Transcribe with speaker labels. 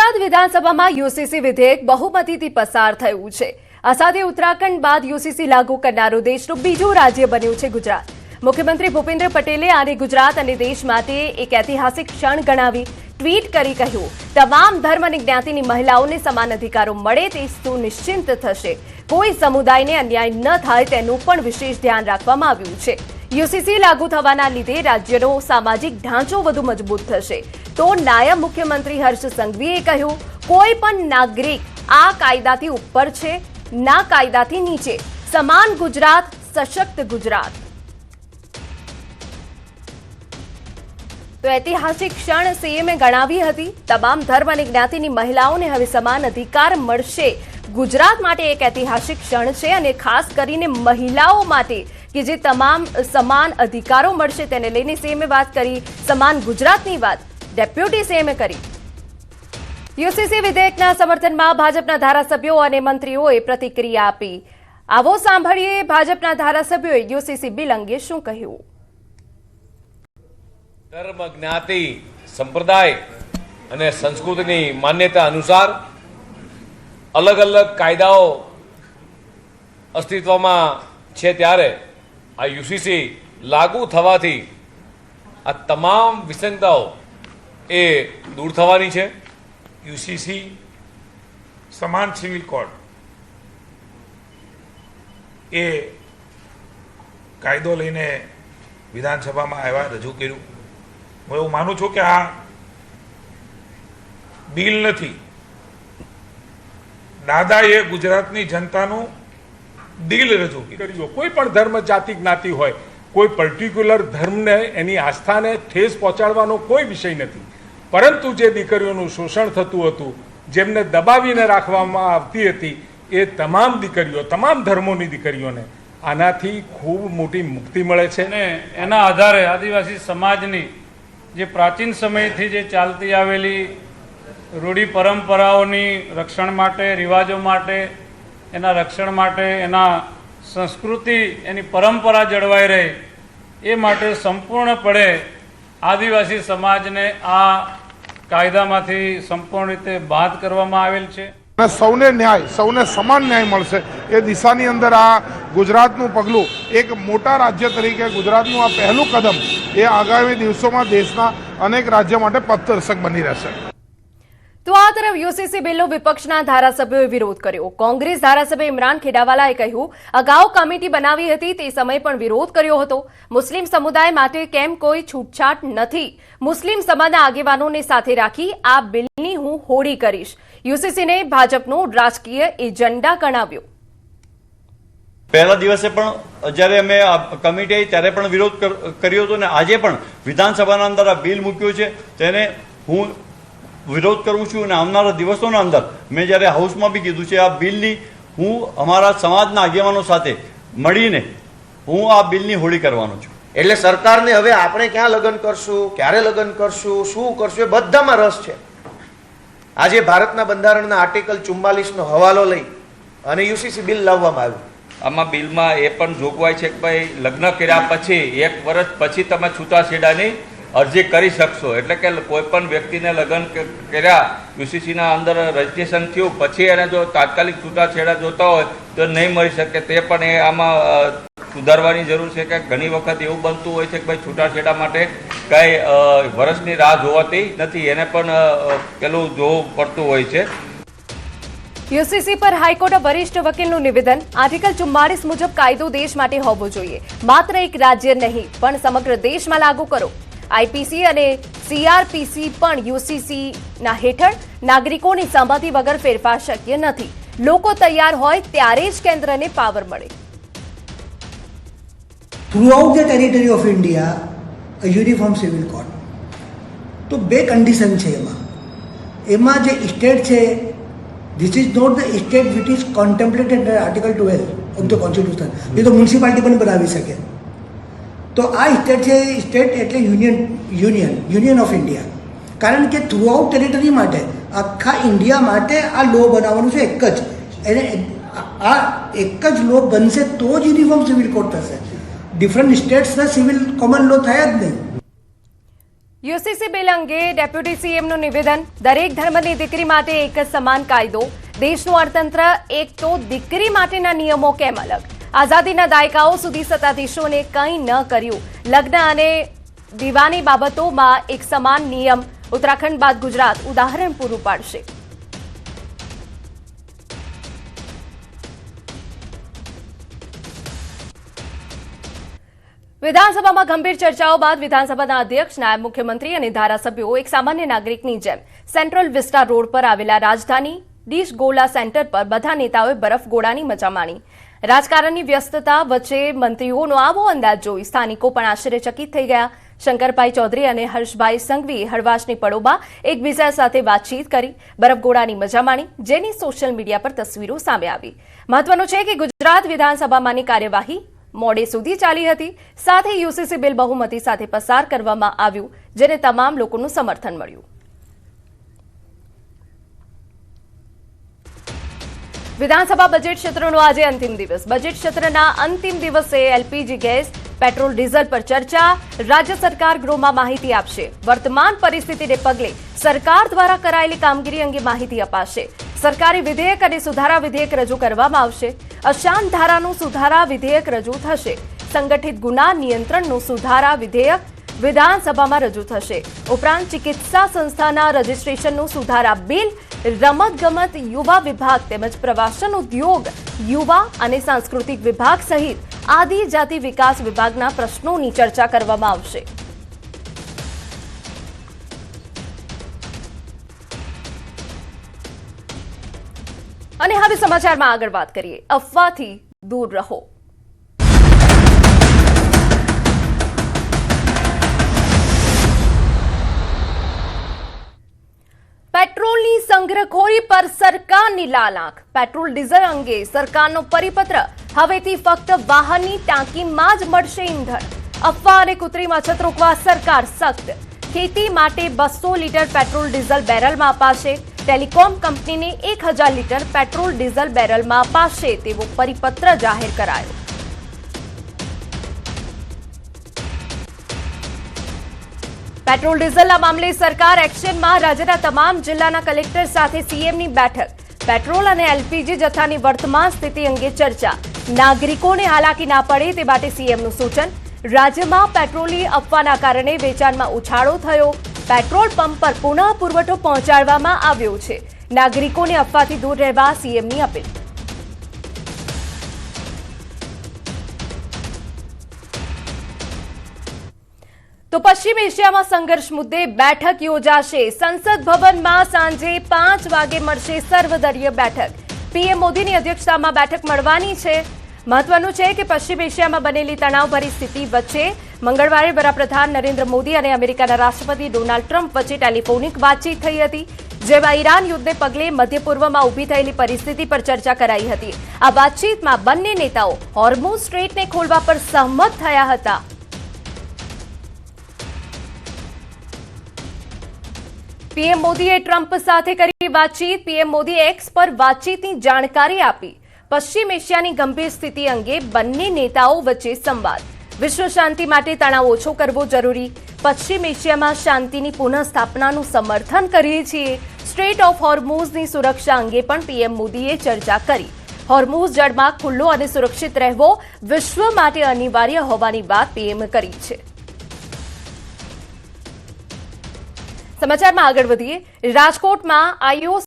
Speaker 1: ગુજરાત વિધાનસભામાં યુસીસી વિધેયક બહુમતીથી પસાર થયું છે। આ સાથે ઉત્તરાખંડ બાદ યુસીસી લાગુ કરનારું દેશનું બીજું રાજ્ય બન્યું છે ગુજરાત। મુખ્યમંત્રી ભૂપેન્દ્ર પટેલે આને ગુજરાત અને દેશ માટે એક ઐતિહાસિક ક્ષણ ગણાવી ટ્વીટ કરી કહ્યું, તમામ ધર્મ અને જ્ઞાતિની મહિલાઓને સમાન અધિકારો મળે તે સુનિશ્ચિત થશે। કોઈ સમુદાયને અન્યાય ન થાય તેનું પણ વિશેષ ધ્યાન રાખવામાં આવ્યું છે। યુસીસી લાગુ થવાના લીધે રાજ્યનો સામાજિક ઢાંચો વધુ મજબૂત થશે। તો નાયબ મુખ્યમંત્રી હર્ષ સંઘવીએ કહ્યું, કોઈ પણ નાગરિક આ કાયદાથી ઉપર છે, ના કાયદાથી નીચે। સમાન ગુજરાત, સશક્ત ગુજરાત। તો ઐતિહાસિક ક્ષણ સીએમએ ગણાવી હતી। તમામ ધર્મ અને જ્ઞાતિની મહિલાઓને હવે સમાન અધિકાર મળશે। ગુજરાત માટે એક ઐતિહાસિક ક્ષણ છે અને ખાસ કરીને મહિલાઓ માટે કે જે તમામ સમાન અધિકારો મળશે તેને લઈને સીએમએ વાત કરી। સમાન ગુજરાતની વાત ડેપ્યુટી સીએમએ કરી। યુસીસી વિધેયકના સમર્થનમાં ભાજપના ધારાસભ્યો અને મંત્રીઓએ પ્રતિક્રિયા આપી। આવો સાંભળીએ ભાજપના ધારાસભ્યોએ યુસીસી બિલ અંગે શું કહ્યું।
Speaker 2: ધર્મ, જ્ઞાતિ, સંપ્રદાય અને સંસ્કૃતિની માન્યતા અનુસાર અલગ અલગ કાયદાઓ અસ્તિત્વમાં છે ત્યારે આ યુસીસી લાગુ થવાથી આ તમામ વિસંગતાઓ એ દૂર થવાની છે।
Speaker 3: યુસીસી સમાન સિવિલ કોડ એ કાયદો લઈને વિધાનસભામાં આવ્યા, રજૂ કર્યું। હું એવું માનું છું કે આ બિલ નથી, દાદાએ ગુજરાતની જનતાનું દિલ રજૂ કર્યું।
Speaker 4: કોઈ પણ ધર્મ, જાતિ, જ્ઞાતિ હોય, કોઈ પર્ટિક્યુલર ધર્મને એની આસ્થાને ઠેસ પહોંચાડવાનો કોઈ વિષય નથી, પરંતુ જે દીકરીઓનું શોષણ થતું હતું, જેમને દબાવીને રાખવામાં આવતી હતી, એ તમામ દીકરીઓ, તમામ ધર્મોની દીકરીઓને આનાથી ખૂબ મોટી મુક્તિ મળે છે।
Speaker 5: અને એના આધારે આદિવાસી સમાજની જે પ્રાચીન સમયથી જે ચાલતી આવેલી રૂઢિ પરંપરાઓની રક્ષણ માટે, રિવાજો માટે, એના રક્ષણ માટે, એના સંસ્કૃતિ, એની પરંપરા જળવાઈ રહે એ માટે સંપૂર્ણપણે આદિવાસી સમાજને આ કાયદામાંથી સંપૂર્ણ રીતે બાદ કરવામાં આવેલ છે।
Speaker 6: સૌને ન્યાય, સૌને સમાન ન્યાય મળશે એ દિશાની અંદર આ ગુજરાતનું પગલું, એક મોટા રાજ્ય તરીકે ગુજરાતનું આ પહેલું કદમ એ આગામી દિવસોમાં દેશના અનેક રાજ્ય માટે પથદર્શક બની રહેશે।
Speaker 1: તો આ તરફ યુસીસી બિલનો વિપક્ષના ધારાસભ્યોએ વિરોધ કર્યો। કોંગ્રેસ ધારાસભ્ય ઇમરાન ખેડાવાલાએ કહ્યું, અગાઉ કમિટી બનાવી હતી તે સમયે પણ વિરોધ કર્યો હતો। મુસ્લિમ સમુદાય માટે કેમ કોઈ છૂટછાટ નથી। મુસ્લિમ સમાજના આગેવાનોને સાથે રાખી આ બિલની હું હોળી કરીશ। યુસીસીને ભાજપનો રાજકીય એજન્ડા ગણાવ્યો।
Speaker 7: પહેલા દિવસે પણ જ્યારે અમે કમિટી આવી ત્યારે પણ વિરોધ કર્યો હતો અને આજે પણ વિધાનસભાના અંદર આ બિલ મૂક્યું છે તેને હું વિરોધ કરું છું। અને આવનારા દિવસોના અંદર મેં જ્યારે હાઉસમાં બી કીધું છે, આ બિલની હું અમારા સમાજના આગેવાનો સાથે મળીને હું આ બિલની હોળી કરવાનો છું।
Speaker 8: એટલે સરકારને હવે આપણે ક્યાં લગ્ન કરશું, ક્યારે લગ્ન કરશું, શું કરશું, એ બધામાં રસ છે। આજે ભારતના બંધારણના આર્ટિકલ 44નો હવાલો લઈ અને યુસીસી બિલ લાવવામાં આવ્યું।
Speaker 9: આમાં બિલમાં એ પણ જોગવાઈ છે કે ભાઈ લગ્ન કર્યા પછી 1 વર્ષ પછી તમે છૂટાછેડાની અરજી કરી શકશો। એટલે કે કોઈ પણ વ્યક્તિને લગ્ન કર્યા, યુસીસીના અંદર રજીસ્ટ્રેશન થયું પછી એને જો તાત્કાલિક છૂટાછેડા જોતા હોય તો નહીં મળી શકે। તે પણ એ આમાં સુધારવાની જરૂર છે કે ઘણી વખત એવું બનતું હોય છે કે ભાઈ છૂટાછેડા માટે કંઈ વર્ષની રાહ જોવાતી નથી, એને પણ પેલું જોવું પડતું હોય છે।
Speaker 1: યુસીસી પર હાઈકોર્ટ વરિષ્ઠ વકીલનું નિવેદન। આર્ટિકલ 44 મુજબ કાયદો દેશ માટે હોવો જોઈએ, માત્ર એક રાજ્ય નહીં પણ સમગ્ર દેશમાં લાગુ કરો। આઈપીસી અને સીઆરપીસી પણ યુસીસીના હેઠળ નાગરિકોની સંમતિ વગર ફેરફાર શક્ય નથી। લોકો તૈયાર હોય ત્યારે જ કેન્દ્રને પાવર મળે।
Speaker 10: Throughout the territory of India a uniform civil code. તો બે કન્ડિશન છે એમાં જે સ્ટેટ છે, this is not the state which is contemplated article 12 of the constitution. એ તો મ્યુનિસિપાલિટી પણ બનાવી શકે। તો આ સ્ટેટ છે, સ્ટેટ એટલે યુનિયન ઓફ ઇન્ડિયા। કારણ કે થ્રુઆઉટ ટેરિટરી માટે, આખા ઇન્ડિયા માટે આ લો બનાવવાનું છે એક જ, એને આ એક જ લો બનશે તો જ યુનિફોર્મ સિવિલ કોડ થશે। ડિફરન્ટ સ્ટેટ્સના સિવિલ કોમન લો થયા જ નહીં।
Speaker 1: યુસીસી બિલ અંગે ડેપ્યુટી સીએમનું નિવેદન. દરેક ધર્મની દીકરી માટે એક જ સમાન કાયદો. દેશનું અર્થતંત્ર એક તો દીકરી માટેના નિયમો કેમ અલગ? આઝાદીના દાયકાઓ સુધી સત્તાધીશોને કંઈ ન કર્યું. લગ્ન અને દીવાની બાબતોમાં એક સમાન નિયમ. ઉત્તરાખંડ બાદ ગુજરાત ઉદાહરણ પૂરું પાડશે. વિધાનસભામાં ગંભીર ચર્ચાઓ બાદ વિધાનસભાના અધ્યક્ષ, નાયબ મુખ્યમંત્રી અને ધારાસભ્યો એક સામાન્ય નાગરિકની જેમ સેન્ટ્રલ વિસ્ટા રોડ પર આવેલા રાજધાની ડીશ ગોલા સેન્ટર પર બધા નેતાઓએ બરફગોળાની મજા માણી. રાજકારણની વ્યસ્તતા વચ્ચે મંત્રીઓનો આવો અંદાજ જોઈ સ્થાનિકો પણ આશ્ચર્યચકિત થઈ ગયા. શંકરભાઈ ચૌધરી અને હર્ષભાઈ સંઘવીએ હળવાશની પળોમાં એકબીજા સાથે વાતચીત કરી બરફગોળાની મજા માણી, જેની સોશિયલ મીડિયા પર તસવીરો સામે આવી. મહત્વનું છે કે ગુજરાત વિધાનસભામાંની કાર્યવાહી મોડે સુધી ચાલી હતી. સાથે યુસીસી બિલ બહુમતી સાથે પસાર કરવામાં આવ્યું, જેને તમામ લોકોનું સમર્થન મળ્યું. વિધાનસભા બજેટ સત્રનો આજે અંતિમ દિવસ. બજેટ સત્રના અંતિમ દિવસે એલપીજી ગેસ, પેટ્રોલ ડીઝલ પર ચર્ચા. રાજ્ય સરકાર ગૃહમાં માહિતી આપશે. વર્તમાન પરિસ્થિતિને પગલે સરકાર દ્વારા કરાયેલી કામગીરી અંગે માહિતી અપાશે. સરકારી વિધેયક અને સુધારા વિધેયક રજૂ કરવામાં આવશે. અશાંત ધારાનું સુધારા વિધેયક રજૂ થશે. સંગઠિત ગુના નિયંત્રણનું સુધારા વિધેયક વિધાનસભામાં રજૂ થશે. ઉપરાંત ચિકિત્સા સંસ્થાના રજીસ્ટ્રેશનનું સુધારા બિલ, રમતગમત, યુવા વિભાગ તેમજ પ્રવાસન ઉદ્યોગ, યુવા અને સાંસ્કૃતિક વિભાગ સહિત આદિજાતિ વિકાસ વિભાગના પ્રશ્નોની ચર્ચા કરવામાં આવશે. અને હવે સમાચારમાં આગળ વાત કરીએ. અફવાથી દૂર રહો. પેટ્રોલની સંગ્રહખોરી પર સરકારની લાલ આંખ. પેટ્રોલ ડીઝલ અંગે સરકારનો પરિપત્ર. હવેથી ફક્ત વાહનની ટાંકીમાં જ મળશે ઈંધણ. અફવા અને કૃત્રિમ અછત રોકવા સરકાર સખ્ત. ખેતી માટે 200 લીટર પેટ્રોલ ડીઝલ બેરલમાં અપાશે. ટેલિકોમ કંપનીને 1000 લીટર પેટ્રોલ ડીઝલ બેરલમાં અપાશે તેવો પરિપત્ર જાહેર કરાયો. પેટ્રોલ ડીઝલના મામલે સરકાર એક્શનમાં. રાજ્યના તમામ જિલ્લાના કલેક્ટર સાથે સીએમની બેઠક. પેટ્રોલ અને એલપીજી જથ્થાની વર્તમાન સ્થિતિ અંગે ચર્ચા. નાગરિકોને હાલાકી ના પડે તે માટે સીએમનું સૂચન. રાજ્યમાં પેટ્રોલની અફવાના કારણે વેચાણમાં ઉછાળો થયો. પેટ્રોલ પંપ પર પુનઃ પુરવઠો પહોંચાડવામાં આવ્યો છે. નાગરિકોને અફવાથી દૂર રહેવા સીએમની અપીલ. તો પશ્ચિમ એશિયામાં સંઘર્ષ મુદ્દે બેઠક યોજાશે. સંસદ ભવનમાં સાંજે 5 વાગે મળશે સર્વદળીય બેઠક. પીએમ મોદીની અધ્યક્ષતામાં બેઠક મળવાની છે. મહત્વનું છે કે પશ્ચિમ એશિયામાં બનેલી તણાવભરી સ્થિતિ વચ્ચે મંગળવારે વડાપ્રધાન નરેન્દ્ર મોદી અને અમેરિકાના રાષ્ટ્રપતિ ડોનાલ્ડ ટ્રમ્પ વચ્ચે ટેલિફોનિક વાતચીત થઈ હતી, જેમાં ઈરાન યુદ્ધને પગલે મધ્ય પૂર્વમાં ઊભી થયેલી પરિસ્થિતિ પર ચર્ચા કરાઈ હતી. આ વાતચીતમાં બંને નેતાઓ હોર્મુઝ સ્ટ્રેટને ખોલવા પર સહમત થયા હતા. પીએમ મોદીએ ટ્રમ્પ સાથે કરી વાતચીત. પીએમ મોદીએ એક્સ પર વાતચીતની જાણકારી આપી. પશ્ચિમ એશિયાની ગંભીર સ્થિતિ અંગે બંને નેતાઓ વચ્ચે સંવાદ. વિશ્વ શાંતિ માટે તણાવ ઓછો કરવો જરૂરી. પશ્ચિમ એશિયામાં શાંતિની પુનઃસ્થાપનાનું સમર્થન કરીએ છીએ. સ્ટ્રેટ ઓફ હોર્મુઝની સુરક્ષા અંગે પણ પીએમ મોદીએ ચર્ચા કરી. હોર્મુઝ જળમાર્ગ ખુલ્લો અને સુરક્ષિત રહેવો વિશ્વ માટે અનિવાર્ય હોવાની વાત પીએમ કરી છે. સમાચારમાં આગળ વધીએ. રાજકોટમાં આઈઓસી